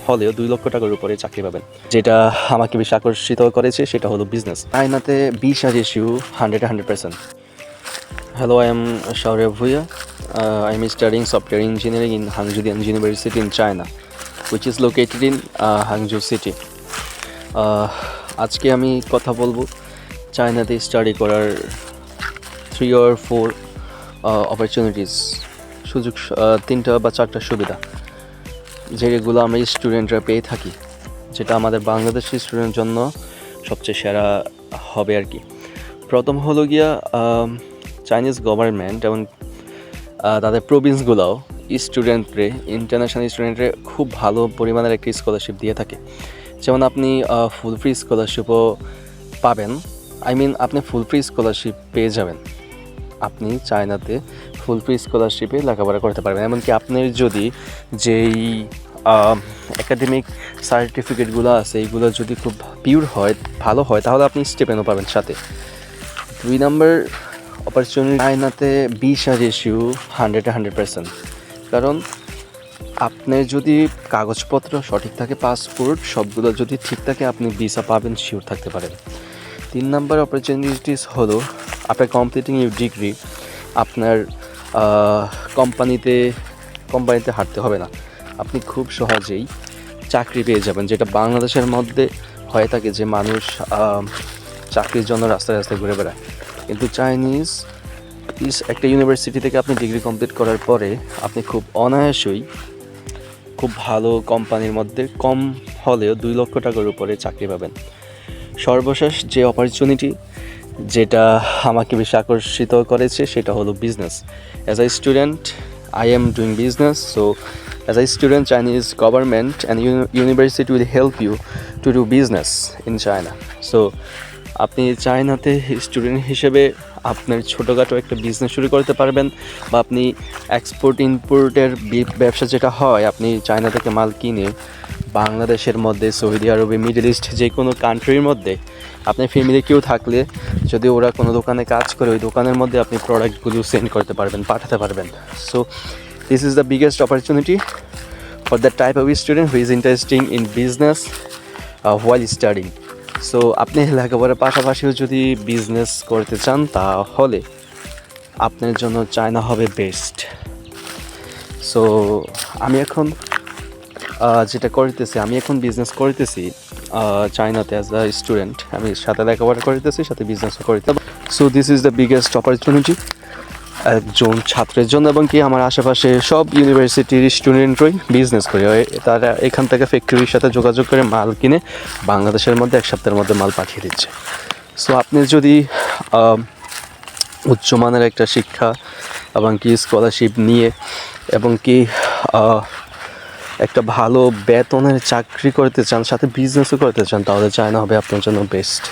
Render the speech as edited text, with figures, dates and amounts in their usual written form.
হলেও 2 লক্ষ টাকার উপরে চাকরি পাবেন। যেটা আমাকে বেশি আকর্ষিত করেছে সেটা হলো বিজনেস। চায়নাতে visa issue 100%. Hello, I am Shaurya Bhuya. I am studying software engineering in Hangzhou University in China, which is located in Hangzhou City. আজকে আমি কথা বলবো চায়নাতে স্টাডি করার 3 or 4 অপরচুনিটিস, সুযোগ 3টা বা 4টা সুবিধা যেগুলো আমরা স্টুডেন্টরা পেয়ে থাকি, যেটা আমাদের বাংলাদেশি স্টুডেন্টের জন্য সবচেয়ে সেরা হবে আর কি। প্রথম হলো গিয়া চাইনিজ গভর্নমেন্ট এবং তাদের প্রভিন্সগুলোও স্টুডেন্টরে, ইন্টারন্যাশনাল স্টুডেন্টরে খুব ভালো পরিমাণের একটি স্কলারশিপ দিয়ে থাকে। যেমন আপনি ফুল ফ্রি স্কলারশিপও পাবেন। আপনি ফুল ফ্রি স্কলারশিপ পেয়ে যাবেন। আপনি চায়নাতে ফুল ফ্রি স্কলারশিপে লেখাপড়া করতে পারবেন। এমনকি আপনার যদি যেই একাডেমিক সার্টিফিকেটগুলো আছে এইগুলো যদি খুব পিওর হয়, ভালো হয়, তাহলে আপনি স্টিপেন্ডও পাবেন সাথে। 2 নম্বর অপরচুনিটি, চায়নাতে ভিসা ইস্যু 100%. কারণ আপনার যদি কাগজপত্র সঠিক থাকে, পাসপোর্ট সবগুলো যদি ঠিক থাকে, আপনি ভিসা পাবেন, শিওর থাকতে পারেন। 3 নম্বর অপরচুনিটিস হলো আপনার কমপ্লিটিং ইউর ডিগ্রি। আপনার কোম্পানিতে হাঁটতে হবে না, আপনি খুব সহজেই চাকরি পেয়ে যাবেন। যেটা বাংলাদেশের মধ্যে হয়ে থাকে যে মানুষ চাকরির জন্য রাস্তায় রাস্তায় ঘুরে বেড়ায়, কিন্তু চাইনিজ একটা ইউনিভার্সিটি থেকে আপনি ডিগ্রি কমপ্লিট করার পরে আপনি খুব অনায়াসই খুব ভালো কোম্পানির মধ্যে কম হলেও 2 লক্ষ টাকার উপরে চাকরি পাবেন। সর্বশেষ যে অপরচুনিটি যেটা আমাকে বেশি আকর্ষিত করেছে সেটা হলো business. As a student I am doing business, so as a student, Chinese government and university will help you to do business in China. So আপনি চায়নাতে স্টুডেন্ট হিসেবে আপনার ছোটোখাটো একটা বিজনেস শুরু করতে পারবেন, বা আপনি এক্সপোর্ট ইম্পোর্টের ব্যবসা যেটা হয়, আপনি চায়না থেকে মাল কিনে বাংলাদেশের মধ্যে, সৌদি আরবে, মিডল ইস্ট যে কোনো কান্ট্রির মধ্যে আপনার ফ্যামিলি কেউ থাকলে যদি ওরা কোনো দোকানে কাজ করে, ওই দোকানের মধ্যে আপনি প্রোডাক্টগুলো সেন্ড করতে পারবেন, পাঠাতে পারবেন। So this is the biggest opportunity for the type of student who is interesting in business while studying. So আপনি লেখাপড়ার পাশাপাশিও যদি বিজনেস করতে চান, তাহলে আপনার জন্য চায়না হবে বেস্ট। সো আমি এখন আমি এখন বিজনেস করতেছি চায়নাতে অ্যাজ আ স্টুডেন্ট। আমি সাথে লেখাপড়া করতেছি, সাথে বিজনেসও করতে। So this is the biggest opportunity একজন ছাত্রের জন্য, এবং কি আমার আশেপাশে সব ইউনিভার্সিটির স্টুডেন্টরাই বিজনেস করে। তারা এখান থেকে ফ্যাক্টরির সাথে যোগাযোগ করে মাল কিনে বাংলাদেশের মধ্যে 1 সপ্তাহের মধ্যে মাল পাঠিয়ে দিচ্ছে। সো আপনি যদি উচ্চমানের একটা শিক্ষা এবং কি স্কলারশিপ নিয়ে এবং কি একটা ভালো বেতনের চাকরি করতে চান, সাথে বিজনেসও করতে চান, তাহলে চায়না হবে আপনার জন্য বেস্ট।